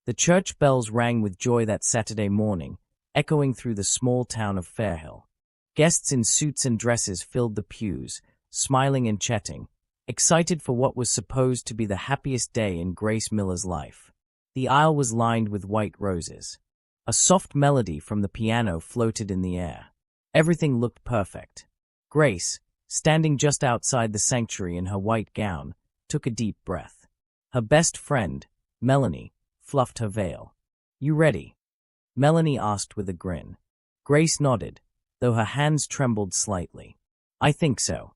The church bells rang with joy that Saturday morning, echoing through the small town of Fairhill. Guests in suits and dresses filled the pews, smiling and chatting, excited for what was supposed to be the happiest day in Grace Miller's life. The aisle was lined with white roses. A soft melody from the piano floated in the air. Everything looked perfect. Grace, standing just outside the sanctuary in her white gown, took a deep breath. Her best friend, Melanie, fluffed her veil. "You ready?" Melanie asked with a grin. Grace nodded, though her hands trembled slightly. "I think so."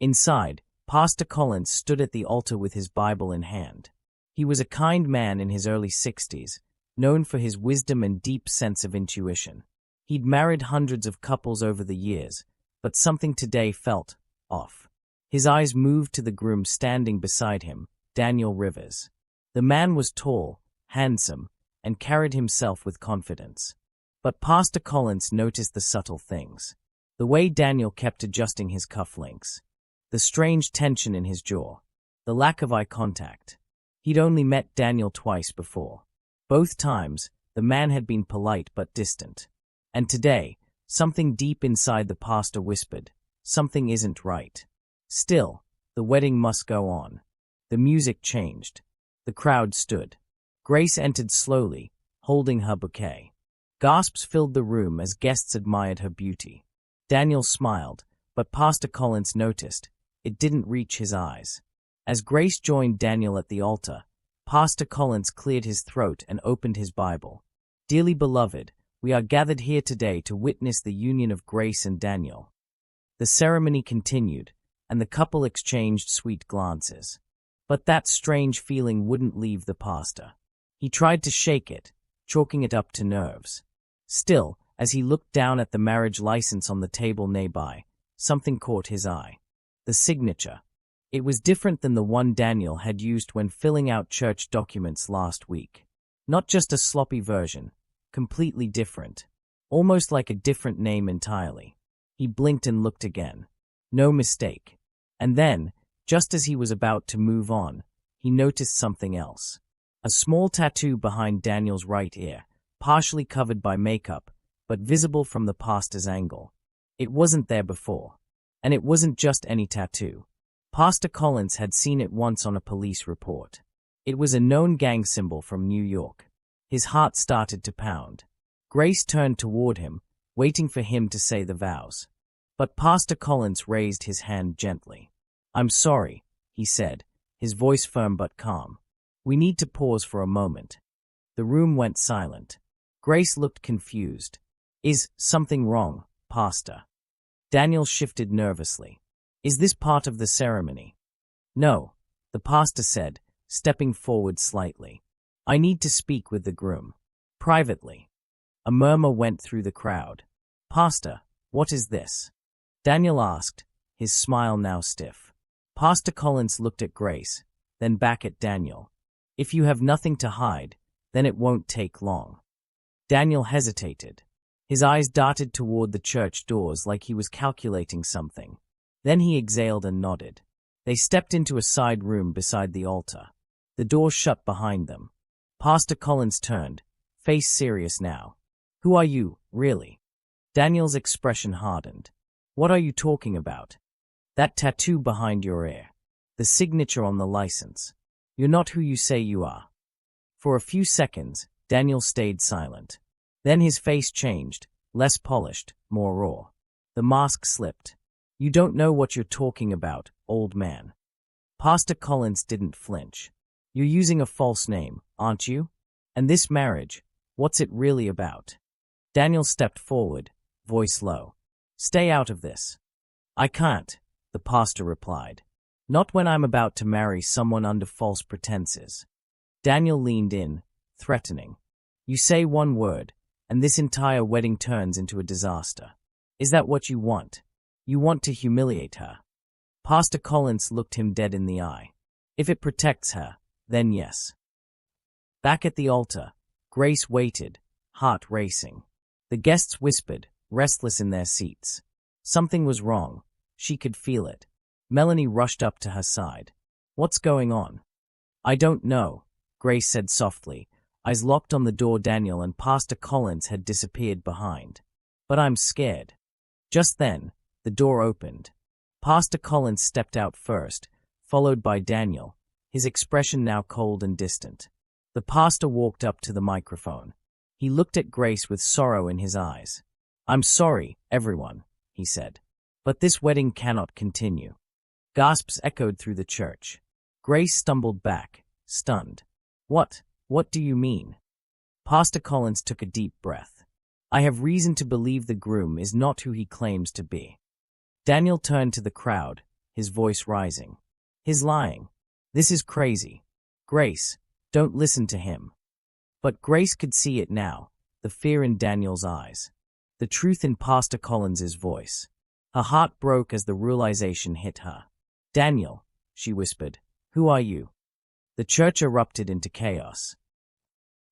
Inside, Pastor Collins stood at the altar with his Bible in hand. He was a kind man in his early 60s, known for his wisdom and deep sense of intuition. He'd married hundreds of couples over the years, but something today felt off. His eyes moved to the groom standing beside him, Daniel Rivers. The man was tall, handsome, and carried himself with confidence. But Pastor Collins noticed the subtle things. The way Daniel kept adjusting his cufflinks. The strange tension in his jaw. The lack of eye contact. He'd only met Daniel twice before. Both times, the man had been polite but distant. And today, something deep inside the pastor whispered, "Something isn't right." Still, the wedding must go on. The music changed. The crowd stood. Grace entered slowly, holding her bouquet. Gasps filled the room as guests admired her beauty. Daniel smiled, but Pastor Collins noticed it didn't reach his eyes. As Grace joined Daniel at the altar, Pastor Collins cleared his throat and opened his Bible. "Dearly beloved, we are gathered here today to witness the union of Grace and Daniel." The ceremony continued, and the couple exchanged sweet glances. But that strange feeling wouldn't leave the pastor. He tried to shake it, chalking it up to nerves. Still, as he looked down at the marriage license on the table nearby, something caught his eye. The signature. It was different than the one Daniel had used when filling out church documents last week. Not just a sloppy version, completely different. Almost like a different name entirely. He blinked and looked again. No mistake. And then, just as he was about to move on, he noticed something else. A small tattoo behind Daniel's right ear, partially covered by makeup, but visible from the pastor's angle. It wasn't there before. And it wasn't just any tattoo. Pastor Collins had seen it once on a police report. It was a known gang symbol from New York. His heart started to pound. Grace turned toward him, waiting for him to say the vows. But Pastor Collins raised his hand gently. "I'm sorry," he said, his voice firm but calm. "We need to pause for a moment." The room went silent. Grace looked confused. "Is something wrong, Pastor?" Daniel shifted nervously. "Is this part of the ceremony?" "No," the pastor said, stepping forward slightly. "I need to speak with the groom. Privately." A murmur went through the crowd. "Pastor, what is this?" Daniel asked, his smile now stiff. Pastor Collins looked at Grace, then back at Daniel. "If you have nothing to hide, then it won't take long." Daniel hesitated. His eyes darted toward the church doors like he was calculating something. Then he exhaled and nodded. They stepped into a side room beside the altar. The door shut behind them. Pastor Collins turned, face serious now. "Who are you, really?" Daniel's expression hardened. "What are you talking about?" "That tattoo behind your ear. The signature on the license. You're not who you say you are." For a few seconds, Daniel stayed silent. Then his face changed, less polished, more raw. The mask slipped. "You don't know what you're talking about, old man." Pastor Collins didn't flinch. "You're using a false name, aren't you? And this marriage, what's it really about?" Daniel stepped forward, voice low. "Stay out of this." "I can't," the pastor replied. "Not when I'm about to marry someone under false pretenses." Daniel leaned in, threatening. "You say one word, and this entire wedding turns into a disaster. Is that what you want? You want to humiliate her?" Pastor Collins looked him dead in the eye. "If it protects her, then yes." Back at the altar, Grace waited, heart racing. The guests whispered, restless in their seats. Something was wrong. She could feel it. Melanie rushed up to her side. "What's going on?" "I don't know," Grace said softly, Eyes locked on the door. Daniel and Pastor Collins had disappeared behind. But I'm scared. Just then, the door opened. Pastor Collins stepped out first, followed by Daniel, his expression now cold and distant. The pastor walked up to the microphone. He looked at Grace with sorrow in his eyes. "I'm sorry, everyone," he said. "But this wedding cannot continue." Gasps echoed through the church. Grace stumbled back, stunned. What do you mean?" Pastor Collins took a deep breath. "I have reason to believe the groom is not who he claims to be." Daniel turned to the crowd, his voice rising. "He's lying. This is crazy. Grace, don't listen to him." But Grace could see it now, the fear in Daniel's eyes, the truth in Pastor Collins's voice. Her heart broke as the realization hit her. "Daniel," she whispered, "who are you?" The church erupted into chaos.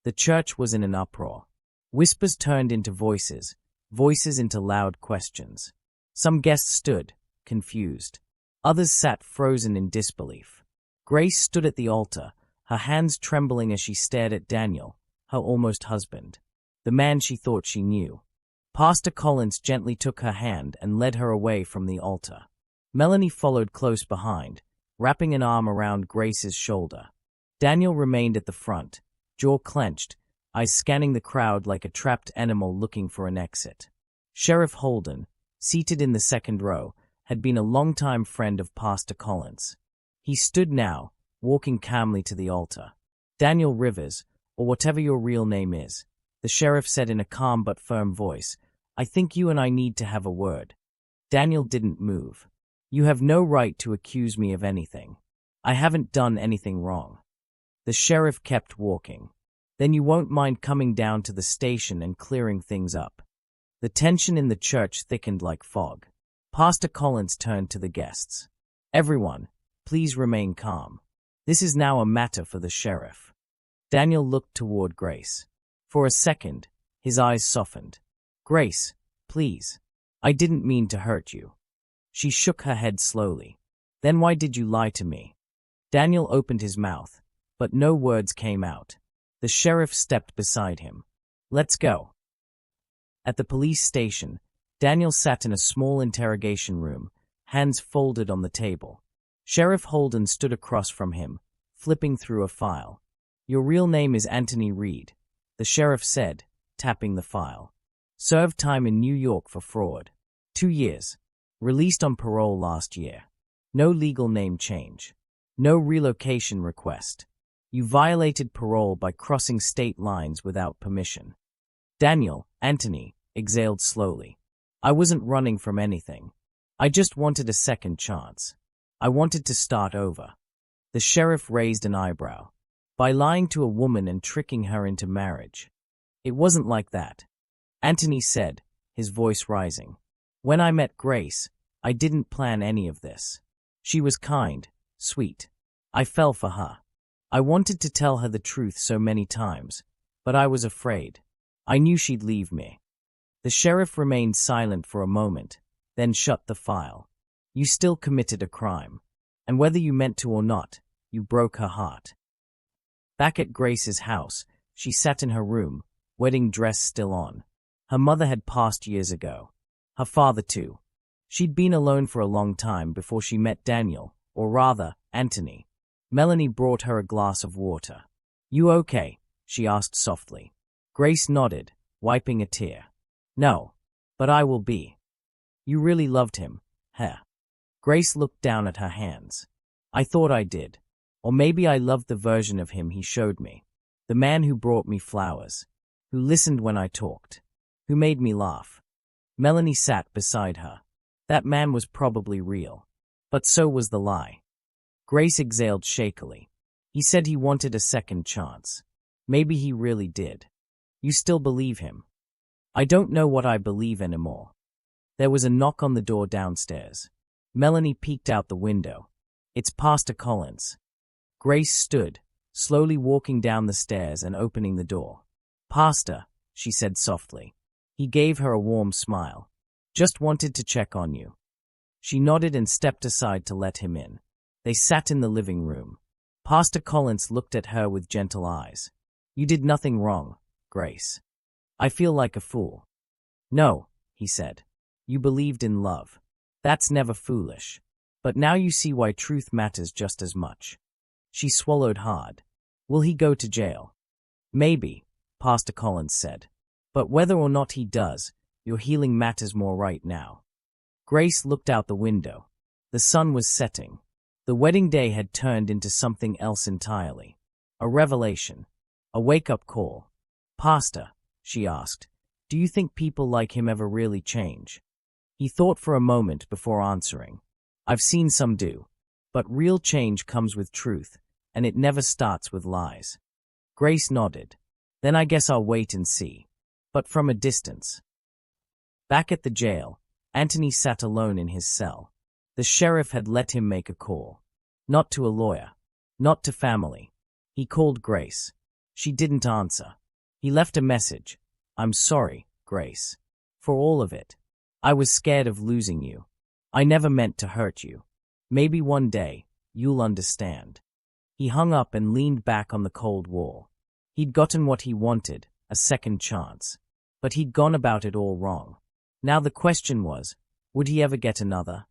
The church was in an uproar. Whispers turned into voices, voices into loud questions. Some guests stood, confused. Others sat frozen in disbelief. Grace stood at the altar, her hands trembling as she stared at Daniel, her almost husband, the man she thought she knew. Pastor Collins gently took her hand and led her away from the altar. Melanie followed close behind, wrapping an arm around Grace's shoulder. Daniel remained at the front, jaw clenched, eyes scanning the crowd like a trapped animal looking for an exit. Sheriff Holden, seated in the second row, had been a longtime friend of Pastor Collins. He stood now, walking calmly to the altar. "Daniel Rivers, or whatever your real name is," the sheriff said in a calm but firm voice, "I think you and I need to have a word." Daniel didn't move. "You have no right to accuse me of anything. I haven't done anything wrong." The sheriff kept walking. "Then you won't mind coming down to the station and clearing things up." The tension in the church thickened like fog. Pastor Collins turned to the guests. "Everyone, please remain calm. This is now a matter for the sheriff." Daniel looked toward Grace. For a second, his eyes softened. "Grace, please. I didn't mean to hurt you." She shook her head slowly. "Then why did you lie to me?" Daniel opened his mouth, but no words came out. The sheriff stepped beside him. "Let's go." At the police station, Daniel sat in a small interrogation room, hands folded on the table. Sheriff Holden stood across from him, flipping through a file. "Your real name is Anthony Reed," the sheriff said, tapping the file. "Served time in New York for fraud. 2 years. Released on parole last year. No legal name change. No relocation request. You violated parole by crossing state lines without permission." Daniel, Anthony, exhaled slowly. "I wasn't running from anything. I just wanted a second chance. I wanted to start over." The sheriff raised an eyebrow. "By lying to a woman and tricking her into marriage?" "It wasn't like that," Anthony said, his voice rising. "When I met Grace, I didn't plan any of this. She was kind, sweet. I fell for her. I wanted to tell her the truth so many times, but I was afraid. I knew she'd leave me." The sheriff remained silent for a moment, then shut the file. "You still committed a crime. And whether you meant to or not, you broke her heart." Back at Grace's house, she sat in her room, wedding dress still on. Her mother had passed years ago. Her father too. She'd been alone for a long time before she met Daniel, or rather, Anthony. Melanie brought her a glass of water. "You okay?" she asked softly. Grace nodded, wiping a tear. "No, but I will be." "You really loved him, huh?" Grace looked down at her hands. "I thought I did. Or maybe I loved the version of him he showed me. The man who brought me flowers. Who listened when I talked. Who made me laugh." Melanie sat beside her. That man was probably real. But so was the lie. Grace exhaled shakily. "He said he wanted a second chance. Maybe he really did. You still believe him?" "I don't know what I believe anymore." There was a knock on the door downstairs. Melanie peeked out the window. "It's Pastor Collins." Grace stood, slowly walking down the stairs and opening the door. "Pastor," she said softly. He gave her a warm smile. "Just wanted to check on you." She nodded and stepped aside to let him in. They sat in the living room. Pastor Collins looked at her with gentle eyes. You did nothing wrong, Grace. I feel like a fool. No, he said. You believed in love. That's never foolish. But now you see why truth matters just as much. She swallowed hard. Will he go to jail? Maybe, Pastor Collins said. But whether or not he does, your healing matters more right now. Grace looked out the window. The sun was setting. The wedding day had turned into something else entirely. A revelation. A wake-up call. Pastor, she asked, do you think people like him ever really change? He thought for a moment before answering. I've seen some do. But real change comes with truth, and it never starts with lies. Grace nodded. Then I guess I'll wait and see. But from a distance. Back at the jail, Anthony sat alone in his cell. The sheriff had let him make a call. Not to a lawyer. Not to family. He called Grace. She didn't answer. He left a message. I'm sorry, Grace. For all of it. I was scared of losing you. I never meant to hurt you. Maybe one day, you'll understand. He hung up and leaned back on the cold wall. He'd gotten what he wanted, a second chance. But he'd gone about it all wrong. Now the question was, would he ever get another?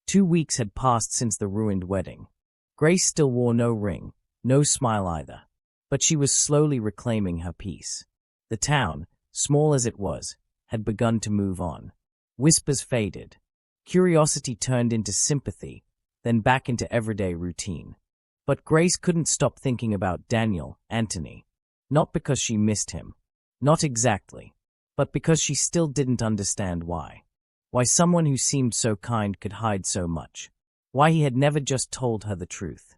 2 weeks had passed since the ruined wedding. Grace still wore no ring, no smile either. But she was slowly reclaiming her peace. The town, small as it was, had begun to move on. Whispers faded. Curiosity turned into sympathy, then back into everyday routine. But Grace couldn't stop thinking about Daniel, Anthony. Not because she missed him. Not exactly. But because she still didn't understand why. Why someone who seemed so kind could hide so much. Why he had never just told her the truth.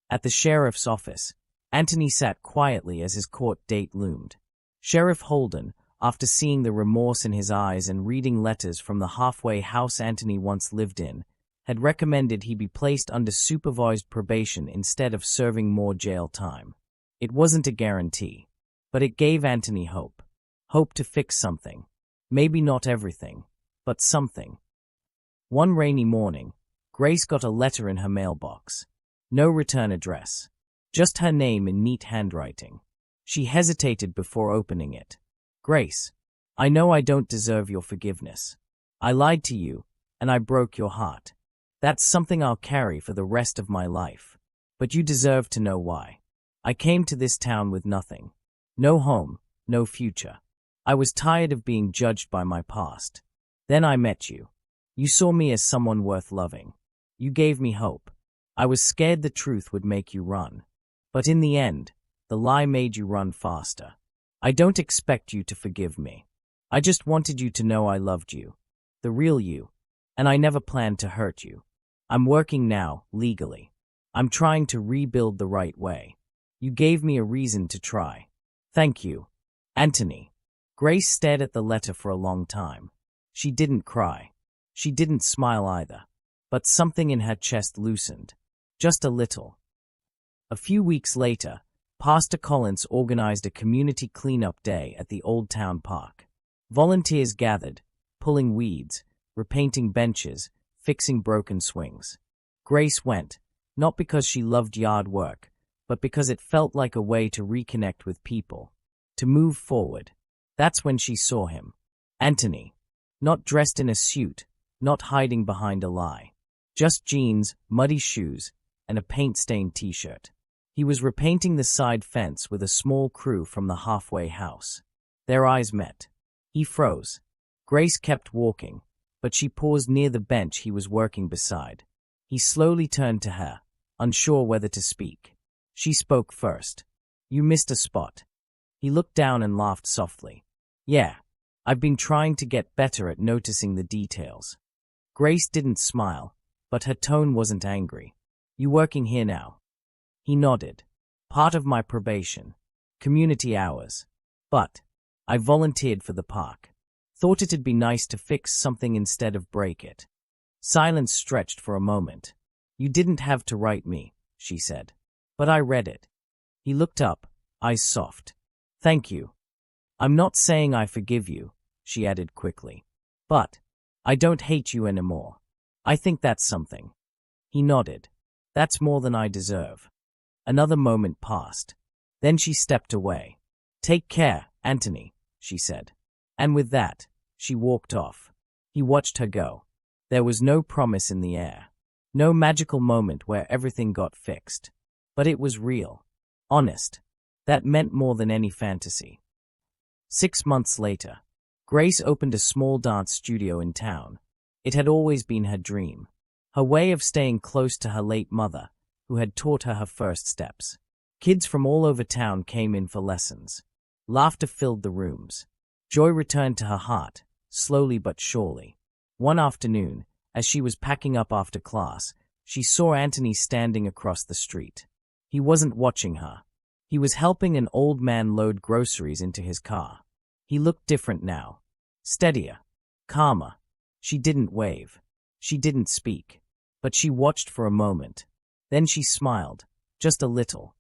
At the sheriff's office, Anthony sat quietly as his court date loomed. Sheriff Holden, after seeing the remorse in his eyes and reading letters from the halfway house Anthony once lived in, had recommended he be placed under supervised probation instead of serving more jail time. It wasn't a guarantee, but it gave Anthony hope. Hope to fix something. Maybe not everything, but something. One rainy morning, Grace got a letter in her mailbox. No return address. Just her name in neat handwriting. She hesitated before opening it. Grace, I know I don't deserve your forgiveness. I lied to you, and I broke your heart. That's something I'll carry for the rest of my life. But you deserve to know why. I came to this town with nothing. No home, no future. I was tired of being judged by my past. Then I met you. You saw me as someone worth loving. You gave me hope. I was scared the truth would make you run. But in the end, the lie made you run faster. I don't expect you to forgive me. I just wanted you to know I loved you. The real you. And I never planned to hurt you. I'm working now, legally. I'm trying to rebuild the right way. You gave me a reason to try. Thank you. Anthony. Grace stared at the letter for a long time. She didn't cry. She didn't smile either. But something in her chest loosened. Just a little. A few weeks later, Pastor Collins organized a community cleanup day at the Old Town Park. Volunteers gathered, pulling weeds, repainting benches, fixing broken swings. Grace went, not because she loved yard work, but because it felt like a way to reconnect with people, to move forward. That's when she saw him. Anthony. Not dressed in a suit, not hiding behind a lie. Just jeans, muddy shoes, and a paint-stained t-shirt. He was repainting the side fence with a small crew from the halfway house. Their eyes met. He froze. Grace kept walking, but she paused near the bench he was working beside. He slowly turned to her, unsure whether to speak. She spoke first. You missed a spot. He looked down and laughed softly. Yeah, I've been trying to get better at noticing the details. Grace didn't smile, but her tone wasn't angry. You working here now? He nodded. Part of my probation. Community hours. But I volunteered for the park. Thought it'd be nice to fix something instead of break it. Silence stretched for a moment. You didn't have to write me, she said. But I read it. He looked up, eyes soft. Thank you. I'm not saying I forgive you, she added quickly. But I don't hate you anymore. I think that's something. He nodded. That's more than I deserve. Another moment passed. Then she stepped away. "Take care, Anthony," she said. And with that, she walked off. He watched her go. There was no promise in the air. No magical moment where everything got fixed. But it was real. Honest. That meant more than any fantasy. 6 months later, Grace opened a small dance studio in town. It had always been her dream. Her way of staying close to her late mother, who had taught her first steps. Kids from all over town came in for lessons. Laughter filled the rooms. Joy returned to her heart, slowly but surely. One afternoon, as she was packing up after class, she saw Anthony standing across the street. He wasn't watching her. He was helping an old man load groceries into his car. He looked different now. Steadier. Calmer. She didn't wave. She didn't speak. But she watched for a moment. Then she smiled. Just a little.